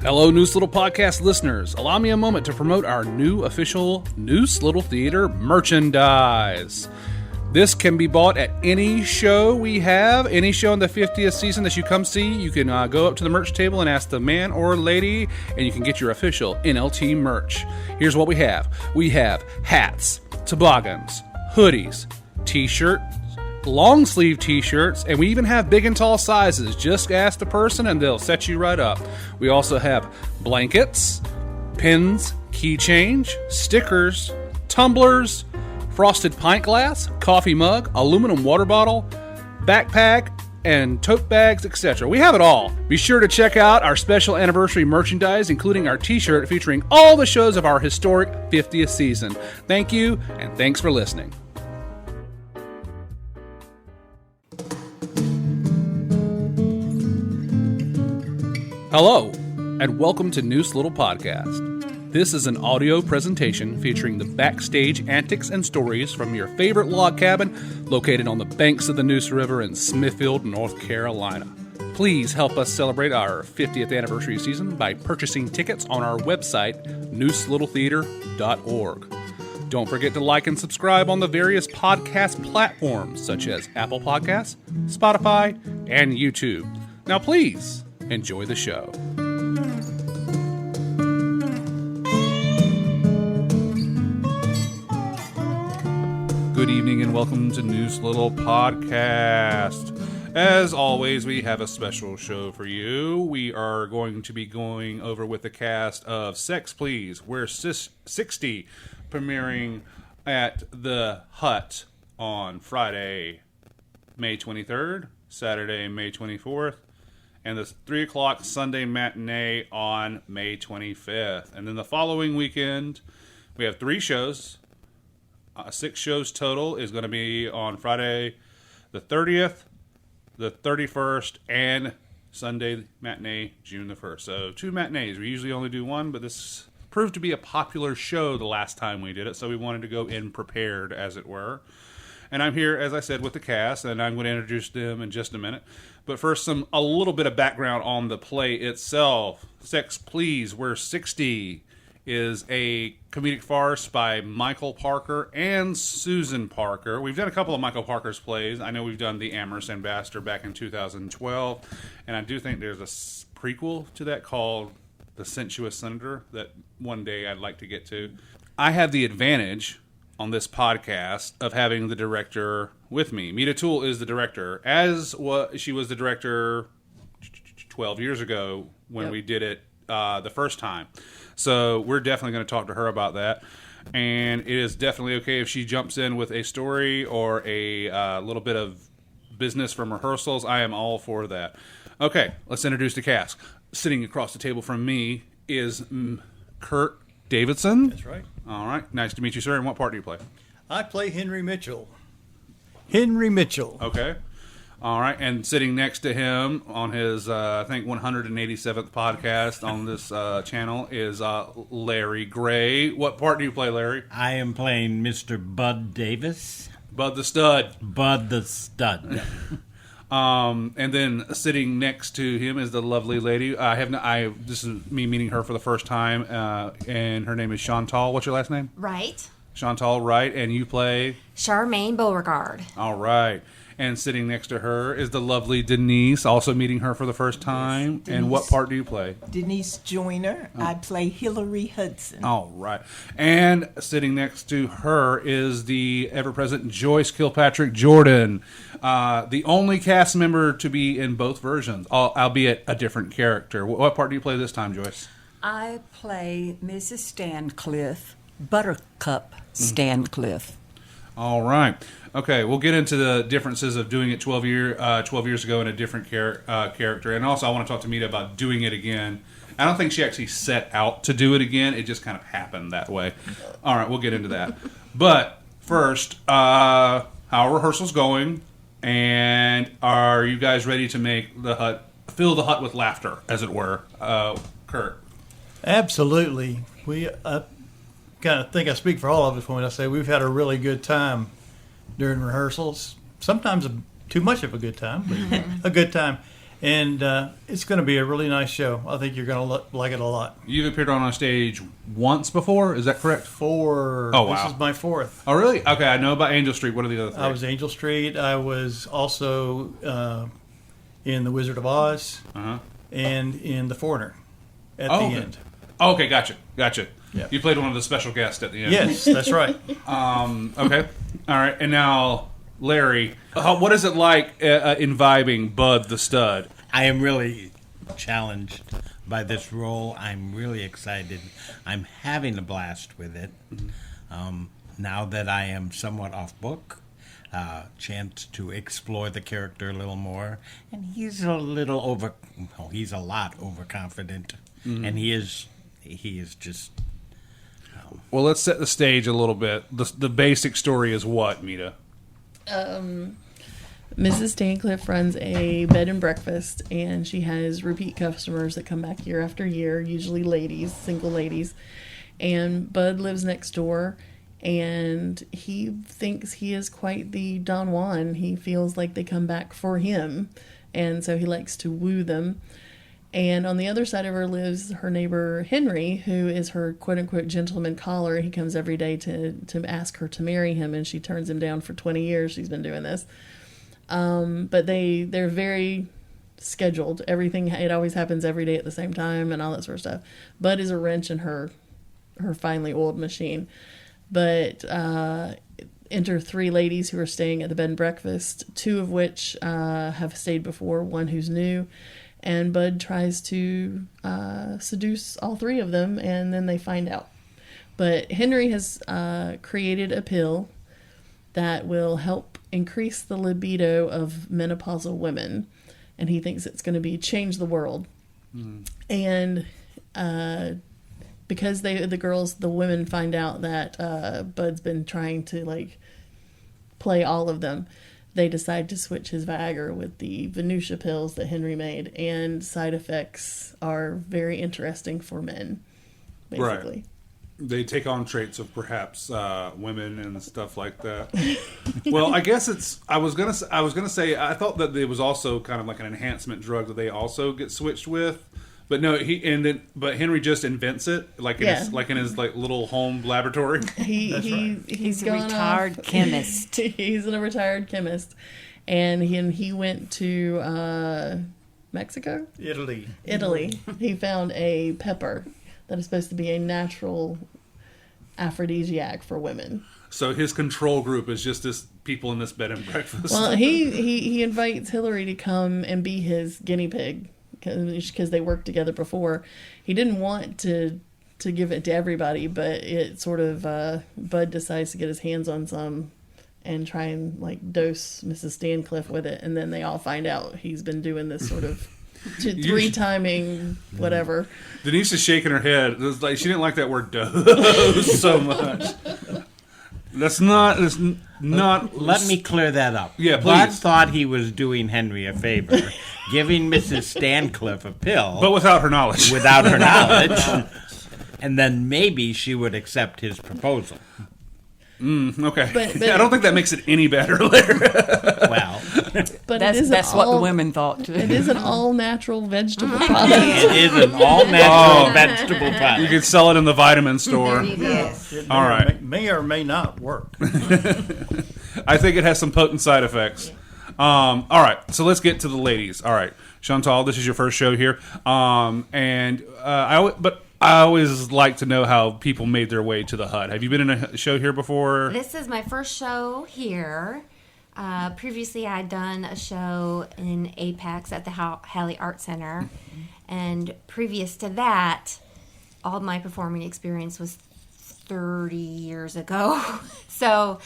Hello, Neuse Little Podcast listeners. Allow me a moment to promote our new official Neuse Little Theater merchandise. This can be bought at any show we have, any show in the 50th season that you come see. You can go up to the merch table and ask the man or lady, and you can get your official NLT merch. Here's what we have. We have hats, toboggans, hoodies, t-shirts, long sleeve t-shirts, and we even have big and tall sizes. Just ask the person and they'll set you right up. We also have blankets, pins, keychains, stickers, tumblers, frosted pint glass, coffee mug, aluminum water bottle, backpack, and tote bags, etc. We have it all. Be sure to check out our special anniversary merchandise, including our t-shirt featuring all the shows of our historic 50th season. Thank you, and thanks for listening. Hello, and welcome to Neuse Little Podcast. This is an audio presentation featuring the backstage antics and stories from your favorite log cabin located on the banks of the Neuse River in Smithfield, North Carolina. Please help us celebrate our 50th anniversary season by purchasing tickets on our website, neuselittletheater.org. Don't forget to like and subscribe on the various podcast platforms such as Apple Podcasts, Spotify, and YouTube. Now please, enjoy the show. Good evening and welcome to Neuse Little Podcast. As always, we have a special show for you. We are going to be going over with the cast of Sex Please, We're 60, premiering at the Hut on Friday, May 23rd, Saturday, May 24th, and the 3 o'clock Sunday matinee on May 25th. And then the following weekend, we have 3 shows. 6 shows total is going to be on Friday the 30th, the 31st, and Sunday matinee, June the 1st. So 2 matinees. We usually only do 1, but this proved to be a popular show the last time we did it, so we wanted to go in prepared, as it were. And I'm here, as I said, with the cast, and I'm going to introduce them in just a minute. But first, a little bit of background on the play itself. Sex Please, We're 60 is a comedic farce by Micheal Parker and Susan Parker. We've done a couple of Micheal Parker's plays. I know we've done The Amorous Ambassador back in 2012, and I do think there's a prequel to that called The Sensuous Senator that one day I'd like to get to. I have the advantage on this podcast of having the director with me. Toole is the director, she was the director 12 years ago when we did it the first time. So we're definitely going to talk to her about that. And it is definitely okay if she jumps in with a story or a little bit of business from rehearsals. I am all for that. Okay, let's introduce the cast. Sitting across the table from me is Kirk Davidson. That's right. All right. Nice to meet you, sir. And what part do you play? I play Henry Mitchell. Henry Mitchell. Okay. All right. And sitting next to him on his, I think, 187th podcast on this channel is Larry Gray. What part do you play, Larry? I am playing Mr. Bud Davis. Bud the Stud. Bud the Stud. And then sitting next to him is the lovely lady. This is me meeting her for the first time, and her name is Chantal. What's your last name? Wright. Chantal Wright, and you play? Charmaine Beauregard. All right. And sitting next to her is the lovely Denise, also meeting her for the first time. Yes, and what part do you play? Denise Joyner. I play Hillary Hudson. All right. And sitting next to her is the ever-present Joyce Kilpatrick-Jordan, the only cast member to be in both versions, albeit a different character. What part do you play this time, Joyce? I play Mrs. Stancliffe, Buttercup Stancliffe. All right. Okay, we'll get into the differences of doing it 12 years ago in a different character. And also I want to talk to Mita about doing it again. I don't think she actually set out to do it again. It just kind of happened that way. All right, we'll get into that. But first, how are rehearsals going? And are you guys ready to make fill the hut with laughter, as it were? Kirk. Absolutely. We kind of think I speak for all of us when I say we've had a really good time during rehearsals. Sometimes too much of a good time, but a good time. And it's going to be a really nice show. I think you're going to like it a lot. You've appeared on stage once before, is that correct? 4. Oh, wow. This is my 4th. Oh, really? Okay, I know about Angel Street. What are the other 3? I was Angel Street. I was also in The Wizard of Oz and in The Foreigner at the end. Oh, okay, gotcha. Yeah. You played one of the special guests at the end. Yes, that's right. Okay. All right. And now, Larry, what is it like imbibing Bud the Stud? I am really challenged by this role. I'm really excited. I'm having a blast with it. Now that I am somewhat off book, chance to explore the character a little more. And he's a lot overconfident. And he is just... Well, let's set the stage a little bit. The basic story is what, Mita? Mrs. Stancliffe runs a bed and breakfast, and she has repeat customers that come back year after year, usually ladies, single ladies. And Bud lives next door, and he thinks he is quite the Don Juan. He feels like they come back for him, and so he likes to woo them. And on the other side of her lives her neighbor Henry, who is her quote-unquote gentleman caller. He comes every day to ask her to marry him, and she turns him down for 20 years. She's been doing this. But they're very scheduled. Everything, it always happens every day at the same time and all that sort of stuff. Bud is a wrench in her finely oiled machine. But enter 3 ladies who are staying at the bed and breakfast, 2 of which have stayed before, 1 who's new. And Bud tries to seduce all 3 of them, and then they find out. But Henry has created a pill that will help increase the libido of menopausal women, and he thinks it's going to change the world. And because the women find out that Bud's been trying to play all of them, they decide to switch his Viagra with the Venusia pills that Henry made, and side effects are very interesting for men, basically. Right. They take on traits of perhaps women and stuff like that. Well, I guess I was gonna say I thought that it was also kind of like an enhancement drug that they also get switched with. But no, but Henry just invents it, in his little home laboratory. He's a retired chemist. He's a retired chemist, and he went to Mexico, Italy. He found a pepper that is supposed to be a natural aphrodisiac for women. So his control group is just this people in this bed and breakfast. Well, he invites Hillary to come and be his guinea pig, because they worked together before. He didn't want to give it to everybody, but it sort of Bud decides to get his hands on some and try and dose Mrs. Stancliffe with it, and then they all find out he's been doing this sort of 3-timing whatever. Denise is shaking her head. It was she didn't like that word dose so much. That's not. Let me clear that up. Yeah, please. Bud thought he was doing Henry a favor, giving Mrs. Stancliffe a pill, but without her knowledge. And then maybe she would accept his proposal. Okay. But I don't think that makes it any better. Well, but that's what the women thought too. It is an all-natural vegetable product. It is an all-natural vegetable product. You could sell it in the vitamin store. Yes. All right. May or may not work. I think it has some potent side effects. All right, so let's get to the ladies. All right, Chantal, this is your first show here, I always like to know how people made their way to the hut. Have you been in a show here before? This is my first show here. Previously, I'd done a show in Apex at the Halley Art Center. And previous to that, all my performing experience was 30 years ago. So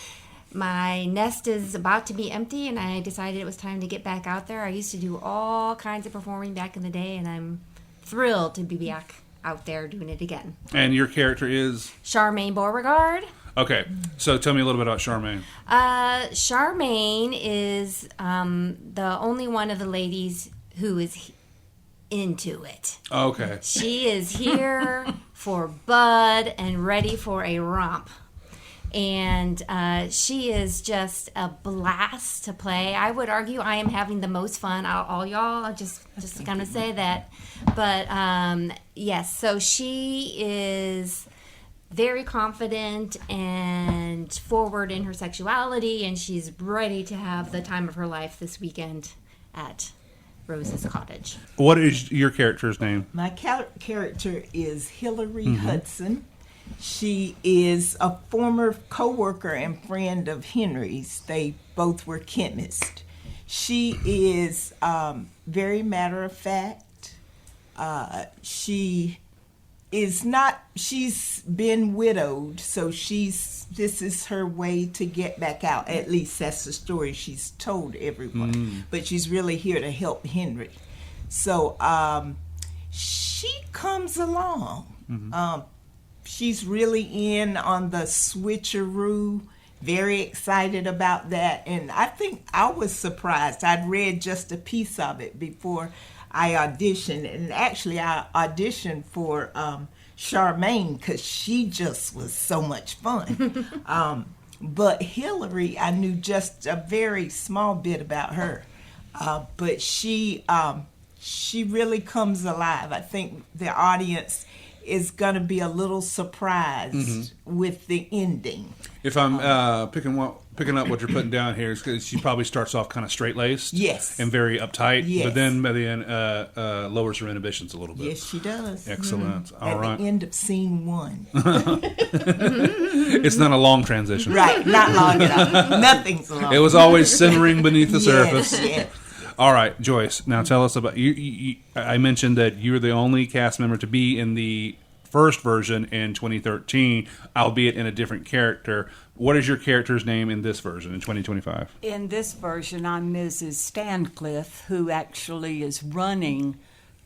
my nest is about to be empty, and I decided it was time to get back out there. I used to do all kinds of performing back in the day, and I'm thrilled to be back out there doing it again. And your character is? Charmaine Beauregard. Okay, so tell me a little bit about Charmaine. Charmaine is the only one of the ladies who is into it. Okay. She is here for Bud and ready for a romp. And she is just a blast to play. I would argue I am having the most fun out of all y'all. I just gonna say that. But yes, so she is very confident and forward in her sexuality, and she's ready to have the time of her life this weekend at Rose's cottage. What is your character's name? My character is Hillary Hudson. She is a former co-worker and friend of Henry's. They both were chemists. She is very matter of fact. She's been widowed, so this is her way to get back out. At least that's the story she's told everyone. But she's really here to help Henry. So she comes along. She's really in on the switcheroo, very excited about that. And I think I was surprised. I'd read just a piece of it before I auditioned. And actually, I auditioned for Charmaine because she just was so much fun. But Hillary, I knew just a very small bit about her. But she really comes alive. I think the audience is going to be a little surprised with the ending. If I'm picking up what you're putting down here, is because she probably starts off kind of straight-laced, Yes, and very uptight, yes, but then by the end lowers her inhibitions a little bit. Yes, she does. Excellent. All At right. the end of scene 1. It's not a long transition. Right, not long enough. Nothing's long. It was always simmering beneath the surface. Yes. All right, Joyce. Now tell us about you. I mentioned that you were the only cast member to be in the first version in 2013, albeit in a different character. What is your character's name in this version in 2025? In this version, I'm Mrs. Stancliffe, who actually is running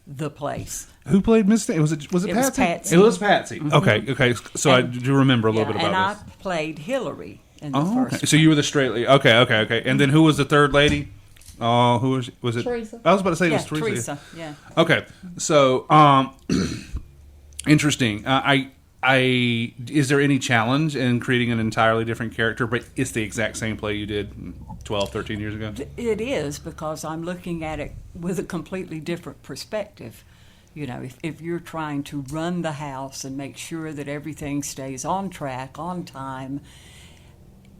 the place. Who played Miss Stan? Was it Patsy? was Patsy. It was Patsy. Okay. So I do remember a little bit and about I this. played Hillary in the Oh, first. okay. So you were the straight lady. Okay. And then who was the third lady? Oh, who was it? Teresa. I was about to say it Yeah, was Teresa. Teresa. Yeah. Okay, so interesting. Is there any challenge in creating an entirely different character, but it's the exact same play you did 12, 13 years ago? It is, because I'm looking at it with a completely different perspective. You know, if you're trying to run the house and make sure that everything stays on track, on time,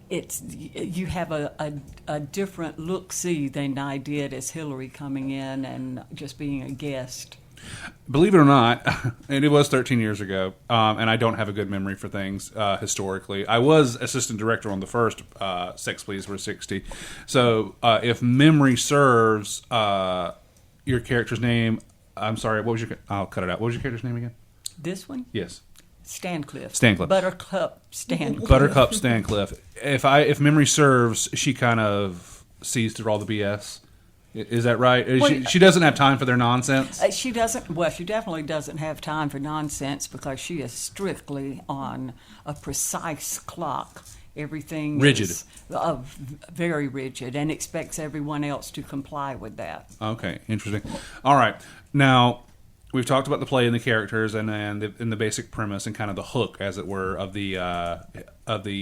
you have a different look-see than I did as Hillary coming in and just being a guest. Believe it or not, and it was 13 years ago, and I don't have a good memory for things historically. I was assistant director on the first Sex Please We're 60. So if memory serves, your character's name, I'm sorry, I'll cut it out. What was your character's name again? This one? Yes. Stancliffe. Buttercup Stancliffe. Buttercup Stancliffe. If memory serves, she kind of sees through all the BS. Is that right? She doesn't have time for their nonsense? She doesn't. Well, she definitely doesn't have time for nonsense, because she is strictly on a precise clock. Everything rigid. Is very rigid, and expects everyone else to comply with that. Okay, interesting. All right. Now, we've talked about the play and the characters, and the basic premise and kind of the hook, as it were, of the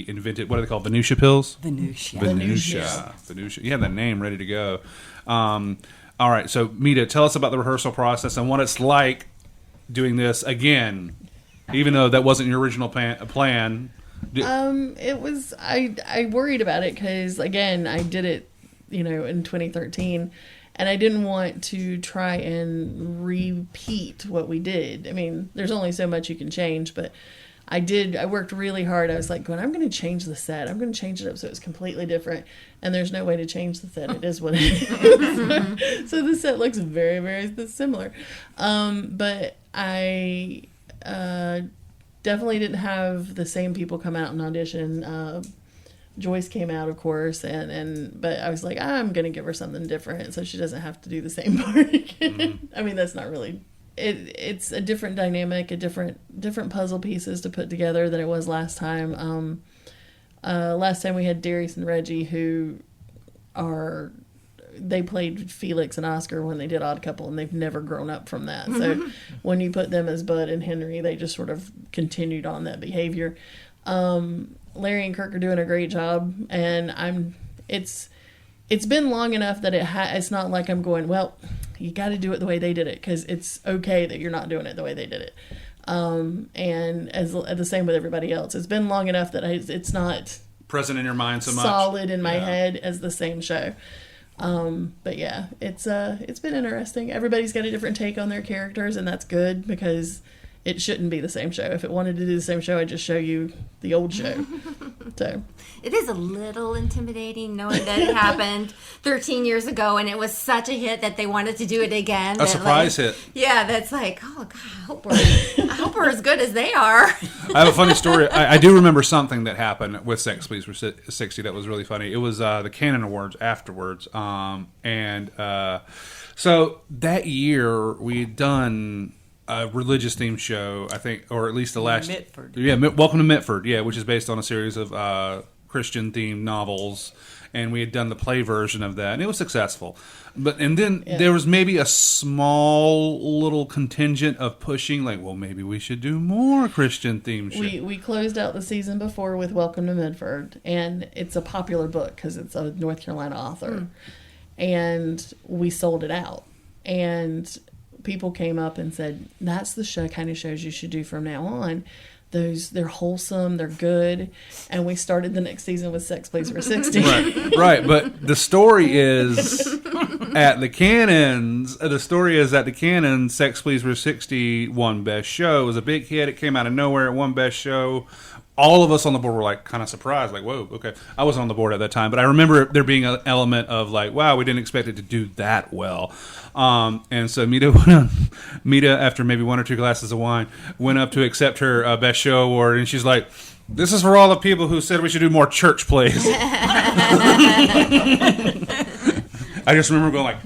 invented, what are they called? Venusia pills? Venusia. You have that name ready to go. All right, so Mita, tell us about the rehearsal process and what it's like doing this again, even though that wasn't your original plan. It was, I worried about it because, again, I did it, in 2013, and I didn't want to try and repeat what we did. I mean, there's only so much you can change, but I worked really hard. I was like, I'm going to change the set. I'm going to change it up so it's completely different. And there's no way to change the set. It is what it is. So the set looks very, very similar. But I definitely didn't have the same people come out and audition. Joyce came out, of course, but I was like, I'm going to give her something different so she doesn't have to do the same part again. Mm-hmm. I mean, that's not really... It's a different dynamic, a different puzzle pieces to put together than it was last time. Last time we had Darius and Reggie, who they played Felix and Oscar when they did Odd Couple, and they've never grown up from that. So when you put them as Bud and Henry, they just sort of continued on that behavior. Larry and Kirk are doing a great job, and it's been long enough that it's not like I'm going, well, you got to do it the way they did it, because it's okay that you're not doing it the way they did it. And as the same with everybody else, it's been long enough that it's not present in your mind so much, solid in my head as the same show. But yeah, it's been interesting. Everybody's got a different take on their characters, and that's good, because it shouldn't be the same show. If it wanted to do the same show, I'd just show you the old show. So it is a little intimidating knowing that it happened 13 years ago and it was such a hit that they wanted to do it again. A surprise hit. Yeah, that's like, oh God, I hope we're as good as they are. I have a funny story. I do remember something that happened with Sex Please for 60 that was really funny. It was the Canon Awards afterwards. So that year we had done a religious themed show, I think, or at least the last. Mitford. Yeah, Welcome to Mitford. Yeah, which is based on a series of Christian themed novels, and we had done the play version of that, and it was successful. And then there was maybe a small little contingent of pushing, like, well, maybe we should do more Christian themed shit. We closed out the season before with Welcome to Mitford, and it's a popular book because it's a North Carolina author, and we sold it out, and people came up and said, that's the kind of shows you should do from now on. They're wholesome, they're good. And we started the next season with Sex Please for 60. Right. But the story is at the Cannons, Sex Please for 60 won Best Show. It was a big hit. It came out of nowhere. It won Best Show. All of us on the board were like kind of surprised, like, whoa, okay. I wasn't on the board at that time, but I remember there being an element of like, wow, we didn't expect it to do that well. And so Mita, after maybe one or two glasses of wine, went up to accept her Best Show award, and she's like, this is for all the people who said we should do more church plays. I just remember going like,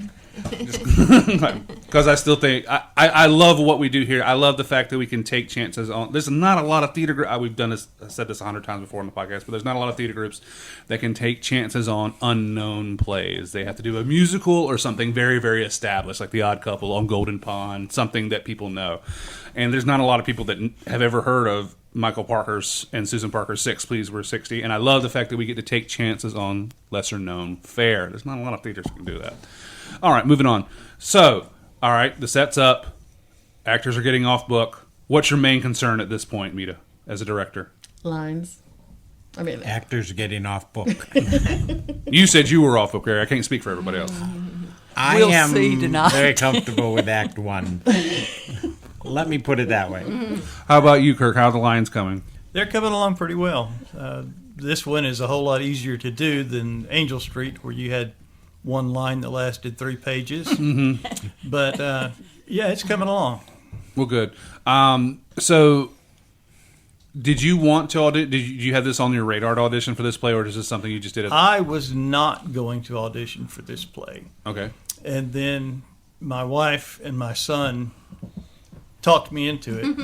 because I still think I love what we do here. I love the fact that we can take chances on. There's not a lot of theater groups. We've done this. I said this 100 times before on the podcast, but there's not a lot of theater groups that can take chances on unknown plays. They have to do a musical or something very, very established, like The Odd Couple on Golden Pond, something that people know. And there's not a lot of people that have ever heard of Micheal Parker's and Susan Parker's Sex Please We're 60. And I love the fact that we get to take chances on lesser known fare. There's not a lot of theaters that can do that. All right, moving on. So, all right, the set's up. Actors are getting off book. What's your main concern at this point, Mita, as a director? Lines. I mean, actors getting off book. You said you were off book, Gary. I can't speak for everybody else. We'll see tonight. Very comfortable with Act 1. Let me put it that way. How about you, Kirk? How are the lines coming? They're coming along pretty well. This one is a whole lot easier to do than Angel Street, where you had one line that lasted 3 pages. Mm-hmm. But, yeah, it's coming along. Well, good. So, did you want to audition? Did you have this on your radar to audition for this play, or is this something you just did? I was not going to audition for this play. Okay. And then my wife and my son talked me into it.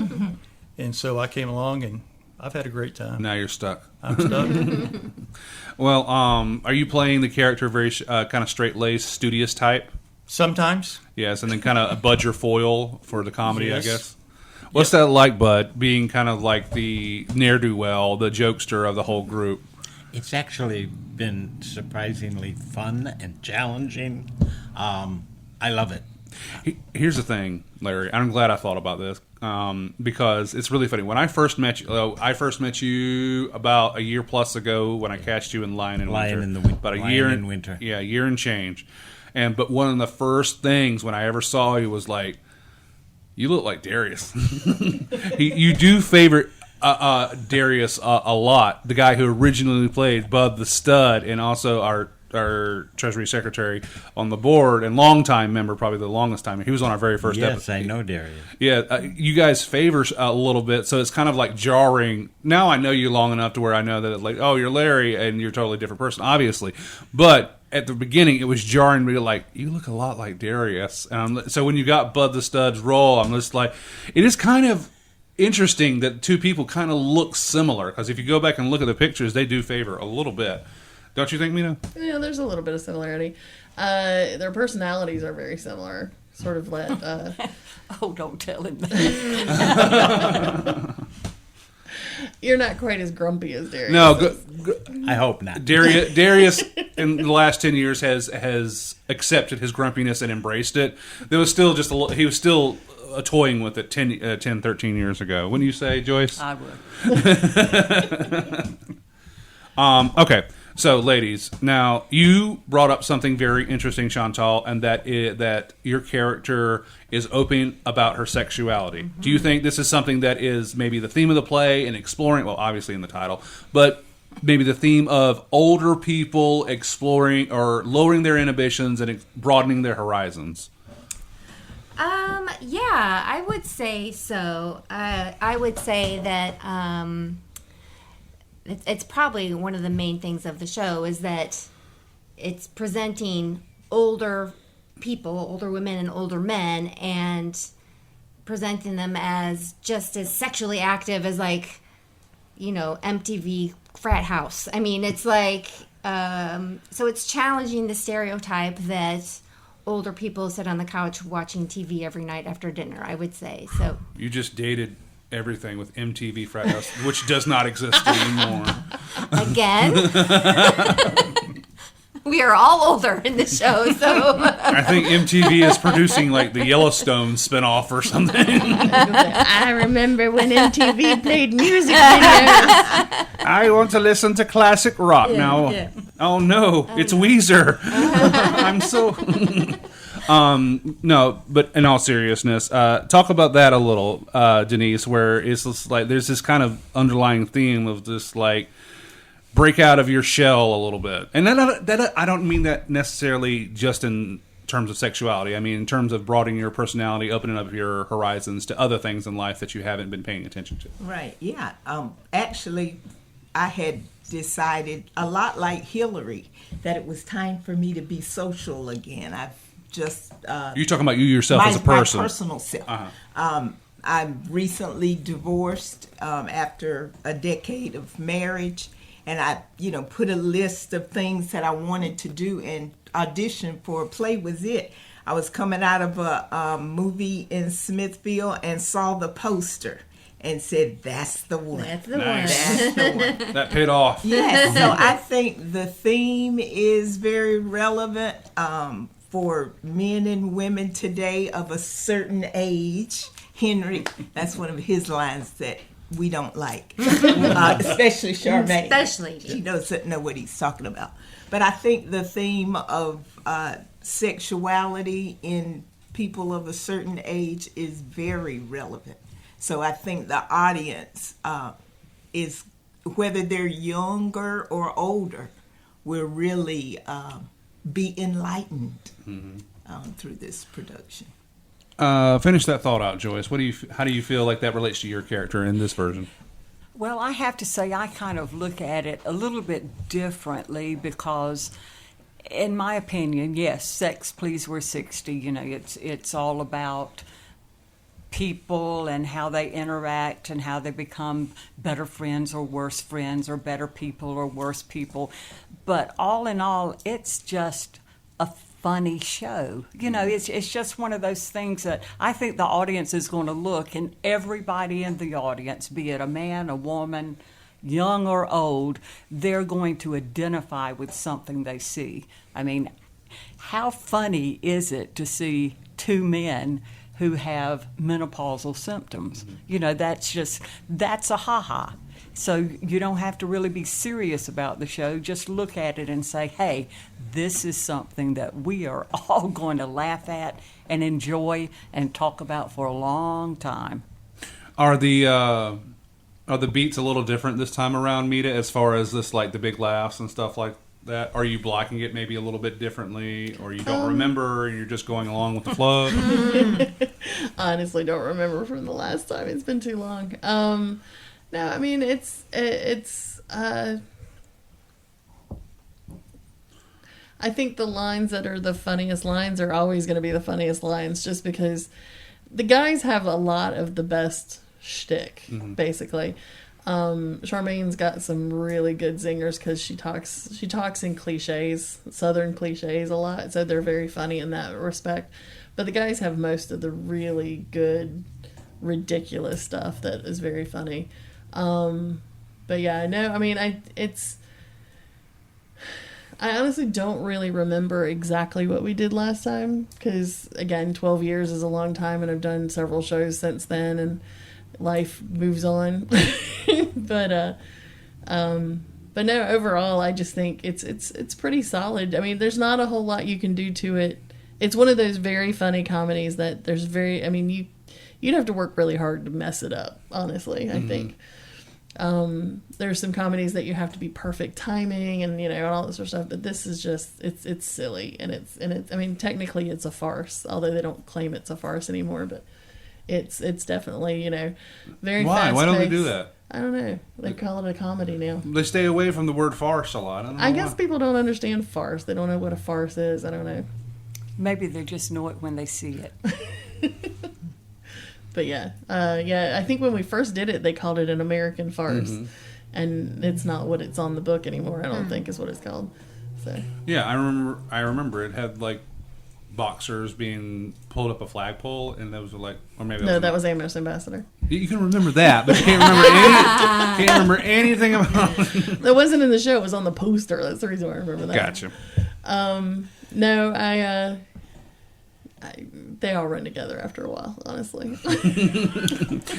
And so I came along, and I've had a great time. Now you're stuck. I'm stuck. Well, are you playing the character very kind of straight-laced, studious type? Sometimes. Yes, and then kind of a Bud your foil for the comedy, Yes. I guess. What's that like, Bud, being kind of like the ne'er-do-well, the jokester of the whole group? It's actually been surprisingly fun and challenging. I love it. Here's the thing, Larry. I'm glad I thought about this because it's really funny. When I first met you about a year plus ago when I cast you in Lion in Winter. About a year in winter. Yeah, a year and change. But one of the first things when I ever saw you was like, you look like Darius. You do favor Darius a lot, the guy who originally played Bud the Stud and also our Treasury Secretary on the board and longtime member, probably the longest time. He was on our very first episode. Yes, I know Darius. Yeah, you guys favor a little bit, so it's kind of like jarring. Now I know you long enough to where I know that it's like, oh, you're Larry, and you're a totally different person, obviously. But at the beginning, it was jarring me, like, you look a lot like Darius. So when you got Bud the Stud's role, I'm just like, it is kind of interesting that two people kind of look similar, because if you go back and look at the pictures, they do favor a little bit. Don't you think, Mina? Yeah, there's a little bit of similarity. Their personalities are very similar. Sort of let... Oh, don't tell him that. You're not quite as grumpy as Darius. No, I hope not. Darius in the last 10 years has accepted his grumpiness and embraced it. There was still he was still toying with it 10, 13 years ago. Wouldn't you say, Joyce? I would. Okay, so ladies, now you brought up something very interesting, Chantal, and that your character is open about her sexuality. Mm-hmm. Do you think this is something that is maybe the theme of the play and exploring, well, obviously in the title, but maybe the theme of older people exploring or lowering their inhibitions and broadening their horizons? Yeah, I would say so. I would say that it's probably one of the main things of the show is that it's presenting older people, older women and older men, and presenting them as just as sexually active as, like, you know, MTV frat house. I mean, it's like, so it's challenging the stereotype that older people sit on the couch watching TV every night after dinner, I would say. So you just dated everything with MTV frat house, which does not exist anymore. Again? We are all older in the show, so I think MTV is producing like the Yellowstone spinoff or something. I remember when MTV played music videos. I want to listen to classic rock now. yeah. Oh no, it's Weezer. I'm so no, but in all seriousness, talk about that a little, Denise, where it's just like there's this kind of underlying theme of just like break out of your shell a little bit. And that I don't mean that necessarily just in terms of sexuality. I mean in terms of broadening your personality, opening up your horizons to other things in life that you haven't been paying attention to. Right, yeah. Actually, I had decided, a lot like Hillary, that it was time for me to be social again. I've just... You're talking about you yourself as a person. My personal self. I'm recently divorced after a decade of marriage, and I, put a list of things that I wanted to do, and audition for a play was it. I was coming out of a movie in Smithfield and saw the poster and said, that's the one. That's the Nice. one. That's the one. That paid off. Yes, so I think the theme is very relevant for men and women today of a certain age. Henry, that's one of his lines that we don't like, especially Charmaine. Especially. She doesn't know what he's talking about. But I think the theme of sexuality in people of a certain age is very relevant. So I think the audience is, whether they're younger or older, will really be enlightened through this production. Finish that thought out, Joyce. How do you feel like that relates to your character in this version? Well, I have to say I kind of look at it a little bit differently because, in my opinion, yes, Sex Please We're 60, it's all about people and how they interact and how they become better friends or worse friends or better people or worse people. But all in all, it's just a funny show. It's just one of those things that I think the audience is going to look, and everybody in the audience, be it a man, a woman, young or old, they're going to identify with something they see. I mean, how funny is it to see two men who have menopausal symptoms? That's a ha-ha. So you don't have to really be serious about the show. Just look at it and say, hey, this is something that we are all going to laugh at and enjoy and talk about for a long time. Are the beats a little different this time around, Mita, as far as this, like the big laughs and stuff like that? Are you blocking it maybe a little bit differently, or you don't remember and you're just going along with the flow? Honestly, don't remember from the last time. It's been too long. No, I mean, it's I think the lines that are the funniest lines are always going to be the funniest lines, just because the guys have a lot of the best shtick, basically. Charmaine's got some really good zingers because she talks in cliches, Southern cliches a lot, so they're very funny in that respect. But the guys have most of the really good, ridiculous stuff that is very funny. But yeah, no, I mean, I honestly don't really remember exactly what we did last time because, again, 12 years is a long time, and I've done several shows since then, and life moves on. But no, overall, I just think it's pretty solid. I mean, there's not a whole lot you can do to it. It's one of those very funny comedies that you'd have to work really hard to mess it up, honestly, I think. There's some comedies that you have to be perfect timing and all this sort of stuff, but this is just it's silly and it's I mean, technically it's a farce, although they don't claim it's a farce anymore, but it's definitely very fast. Why don't they do that? I don't know. They call it a comedy now. They stay away from the word farce a lot. I guess people don't understand farce. They don't know what a farce is. I don't know. Maybe they just know it when they see it. But yeah, I think when we first did it, they called it an American farce, and it's not what it's on the book anymore. I don't think is what it's called. So yeah, I remember it had like boxers being pulled up a flagpole, and those were like, or maybe that was Amos Ambassador. You can remember that, but you can't remember anything about it. That wasn't in the show. It was on the poster. That's the reason why I remember that. Gotcha. No, they all run together after a while, honestly.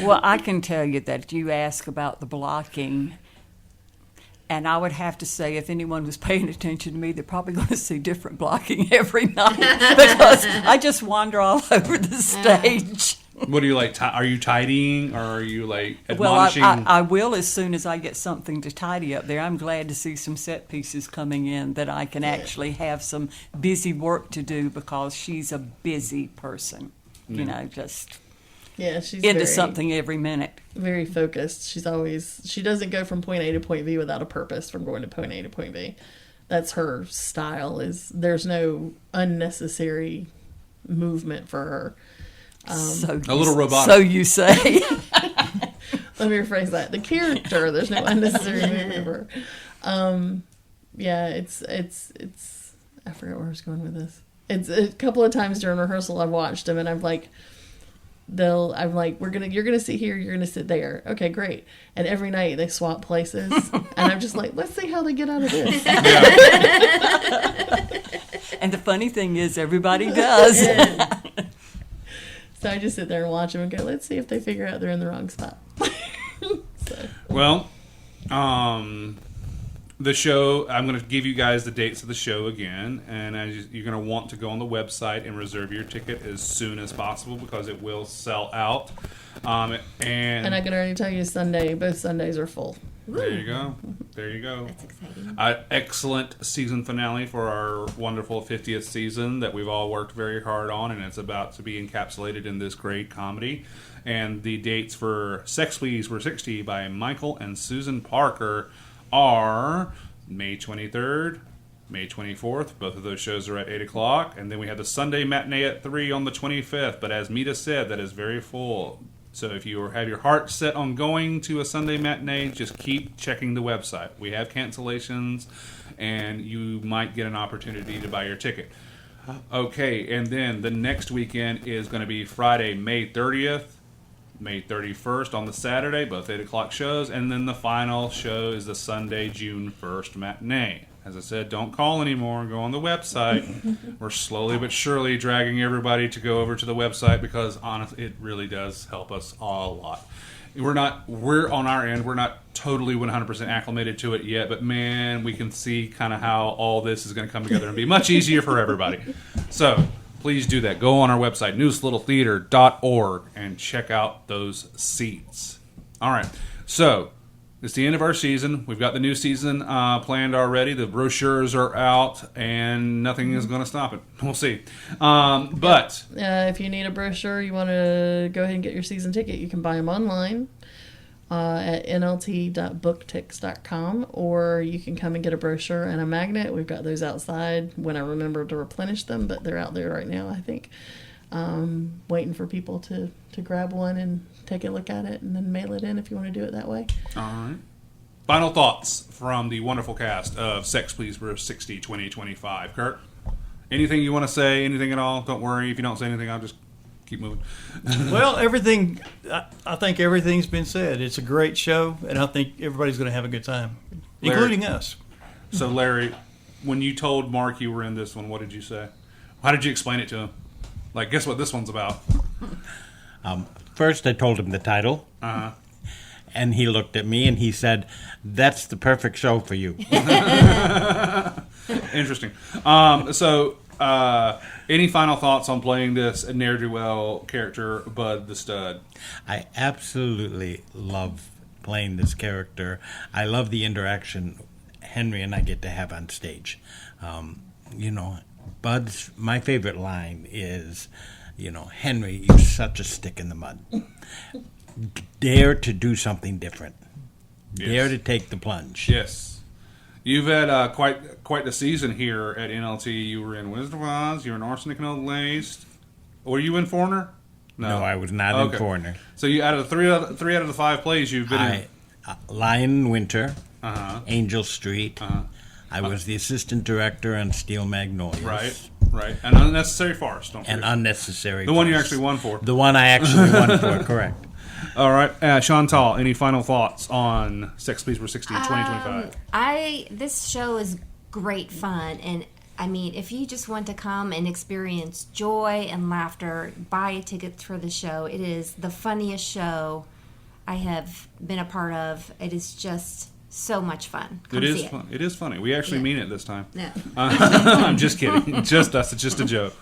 Well, I can tell you that you ask about the blocking, and I would have to say if anyone was paying attention to me, they're probably going to see different blocking every night because I just wander all over the stage. What do you like? Are you tidying, or are you like Well, admonishing? I will as soon as I get something to tidy up there. I'm glad to see some set pieces coming in that I can actually have some busy work to do because she's a busy person. Just she's into something every minute. Very focused. She doesn't go from point A to point B without a purpose from going to point A to point B. That's her style. There's no unnecessary movement for her. A little robotic. So you say. Let me rephrase that. The character, there's no unnecessary movement for her. It's I forgot where I was going with this. It's a couple of times during rehearsal I've watched them and I'm like, you're gonna sit here, you're gonna sit there. Okay, great. And every night they swap places, and I'm just like, let's see how they get out of this. And the funny thing is, everybody does. So I just sit there and watch them and go, let's see if they figure out they're in the wrong spot. Well, the show, I'm going to give you guys the dates of the show again, and you're going to want to go on the website and reserve your ticket as soon as possible because it will sell out. And I can already tell you both Sundays are full. There you go. That's exciting. Excellent season finale for our wonderful 50th season that we've all worked very hard on, and it's about to be encapsulated in this great comedy. And the dates for Sex Please Were 60 by Micheal and Susan Parker are May 23rd, May 24th. Both of those shows are at 8 o'clock. And then we have the Sunday matinee at 3 on the 25th. But as Mita said, that is very full. So if you have your heart set on going to a Sunday matinee, just keep checking the website. We have cancellations, and you might get an opportunity to buy your ticket. Okay, and then the next weekend is going to be Friday, May 30th, May 31st on the Saturday, both 8 o'clock shows, and then the final show is the Sunday, June 1st matinee. As I said, don't call anymore. Go on the website. We're slowly but surely dragging everybody to go over to the website because, honestly, it really does help us a lot. We're on our end. We're not totally 100% acclimated to it yet, but man, we can see kind of how all this is going to come together and be much easier for everybody. So please do that. Go on our website, newslittletheater.org, and check out those seats. All right. So it's the end of our season. We've got the new season planned already. The brochures are out, and nothing is going to stop it. We'll see. But if you need a brochure, you want to go ahead and get your season ticket, you can buy them online at nlt.booktix.com, or you can come and get a brochure and a magnet. We've got those outside when I remember to replenish them, but they're out there right now, I think. Waiting for people to grab one and take a look at it and then mail it in if you want to do it that way. All right. Final thoughts from the wonderful cast of Sex Please Were 60 2025. Kirk, anything you want to say? Anything at all? Don't worry. If you don't say anything, I'll just keep moving. Well, I think everything's been said. It's a great show, and I think everybody's going to have a good time, including us. So, Larry, when you told Mark you were in this one, what did you say? How did you explain it to him? Like, guess what this one's about? First, I told him the title. Uh-huh. And he looked at me and he said, "That's the perfect show for you." Interesting. So, any final thoughts on playing this ne'er-do-well character, Bud the Stud? I absolutely love playing this character. I love the interaction Henry and I get to have on stage. Bud's, my favorite line is, "Henry, you're such a stick in the mud. Dare to do something different. Yes. Dare to take the plunge." Yes. You've had quite the season here at NLT. You were in Wizard of Oz. You were in Arsenic and Old Laced. Were you in Foreigner? No, I was not in Foreigner. So you out of three out of the 5 plays you've been in. Lion in Winter, Uh-huh. Angel Street. Uh-huh. I was the assistant director on Steel Magnolias. Right. And Unnecessary Farce, don't And forget. Unnecessary The one you Farce. actually won for. The one I actually won for, correct. All right. Chantal, any final thoughts on Sex Please We're 60 2025? This show is great fun, and I mean, if you just want to come and experience joy and laughter, buy a ticket for the show. It is the funniest show I have been a part of. It is just so much fun. Come It is see fun. It is funny. We actually mean it this time. Yeah. I'm just kidding. Just us. It's just a joke.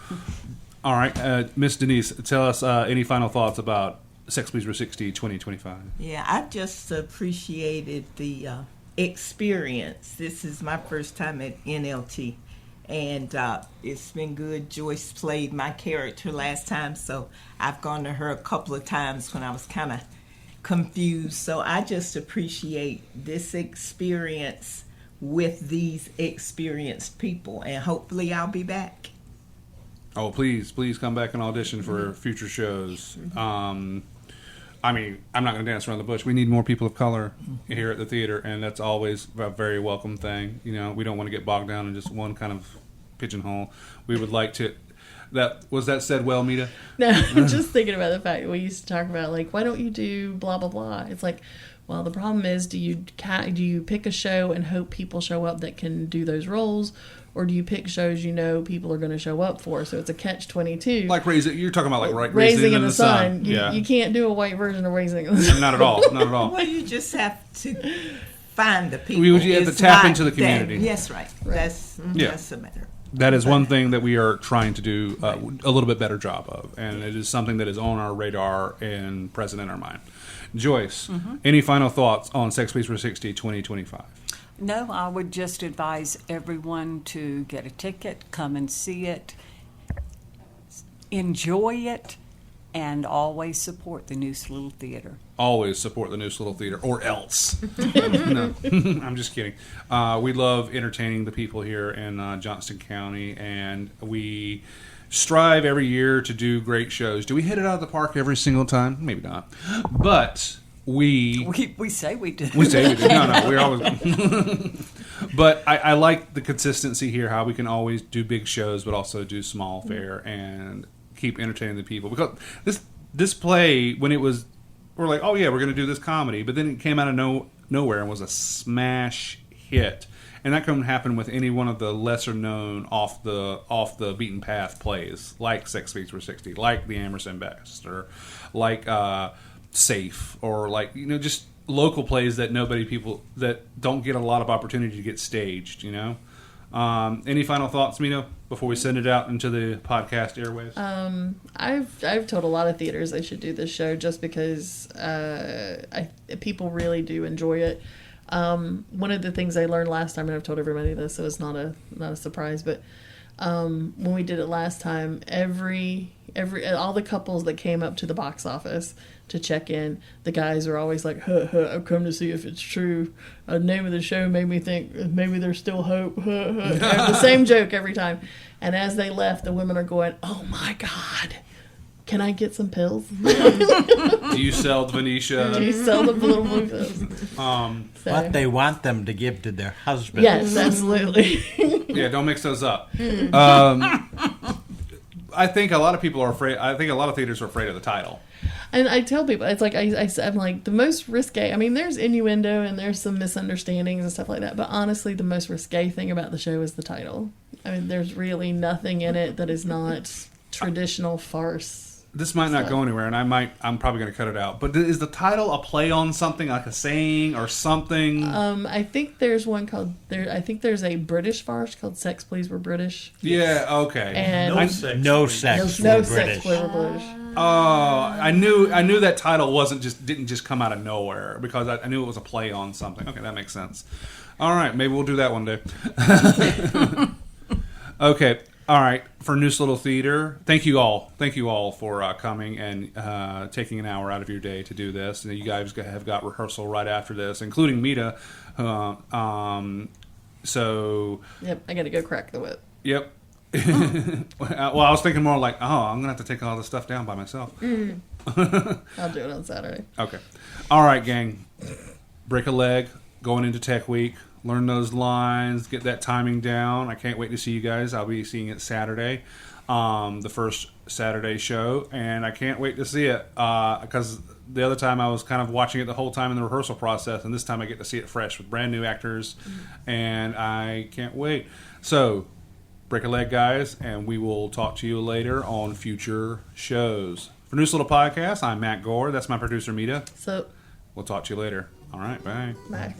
All right. Miss Denise, tell us any final thoughts about Sex Please We're 60 2025. Yeah, I just appreciated the experience. This is my first time at NLT, and it's been good. Joyce played my character last time, so I've gone to her a couple of times when I was kind of confused. So I just appreciate this experience with these experienced people, and hopefully I'll be back. Oh, please come back and audition for future shows. I mean, I'm not going to dance around the bush. We need more people of color here at the theater, and that's always a very welcome thing. We don't want to get bogged down in just one kind of pigeonhole. We would like to. Was that said well, Mita? No, I'm just thinking about the fact that we used to talk about, like, why don't you do blah, blah, blah? It's like, well, the problem is, do you pick a show and hope people show up that can do those roles? Or do you pick shows people are going to show up for? So it's a catch-22. Like you're talking about like Raising in the Sun. Yeah. You can't do a white version of Raising in the Sun. Not at all. Not at all. Well, you just have to find the people. You have to It's tap not into the community. Yes, right. That's the matter. That is one thing that we are trying to do a little bit better job of, and it is something that is on our radar and present in our mind. Joyce, any final thoughts on Sex Please We're 60 2025? No, I would just advise everyone to get a ticket, come and see it, enjoy it, and always support the Neuse Little Theater. Always support the Neuse Little Theater, or else. No, I'm just kidding. We love entertaining the people here in Johnston County, and we strive every year to do great shows. Do we hit it out of the park every single time? Maybe not. But we say we do. We say we do. No, we're always. But I like the consistency here, how we can always do big shows, but also do small fare and keep entertaining the people. Because this play, when it was, we're like, oh yeah, we're going to do this comedy, but then it came out of nowhere and was a smash hit. And that can happen with any one of the lesser known off the beaten path plays, like Sex Please We're 60, like The Amherst Ambassador, like Safe, or like just local plays that that don't get a lot of opportunity to get staged. Any final thoughts, Mito, before we send it out into the podcast airwaves? I've told a lot of theaters they should do this show just because people really do enjoy it. One of the things I learned last time, and I've told everybody this, so it's not a surprise, but when we did it last time, all the couples that came up to the box office to check in, the guys are always like, I've come to see if it's true. The name of the show made me think maybe there's still hope. The same joke every time. And as they left, the women are going, oh my God, can I get some pills? Do you sell Venetia? Do you sell the little blue pills? But they want them to give to their husbands. Yes, absolutely. Yeah, don't mix those up. I think a lot of people are afraid. I think a lot of theaters are afraid of the title. And I tell people, it's like I'm like, the most risque. I mean, there's innuendo and there's some misunderstandings and stuff like that. But honestly, the most risque thing about the show is the title. I mean, there's really nothing in it that is not traditional farce. This might not go anywhere, and I'm probably going to cut it out. But is the title a play on something, like a saying or something? I think there's one called I think there's a British farce called "Sex Please We're British." Yeah. Okay. And No sex. no please. sex please we're British. Oh, I knew that title didn't just come out of nowhere, because I knew it was a play on something. Okay, that makes sense. All right, maybe we'll do that one day. Okay. All right, for Neuse Little Theater, thank you all for coming and taking an hour out of your day to do this. And you guys have got rehearsal right after this, including Mita. So Yep, I got to go crack the whip. Yep. Well, I was thinking more like, I'm gonna have to take all this stuff down by myself. I'll do it on Saturday. Okay. All right, gang. Break a leg going into Tech Week. Learn those lines, get that timing down. I can't wait to see you guys. I'll be seeing it Saturday, the first Saturday show, and I can't wait to see it because the other time I was kind of watching it the whole time in the rehearsal process, and this time I get to see it fresh with brand new actors, and I can't wait. So, break a leg, guys, and we will talk to you later on future shows. For Neuse Little Podcast, I'm Matt Gore. That's my producer, Mita. So, We'll talk to you later. All right, bye. bye.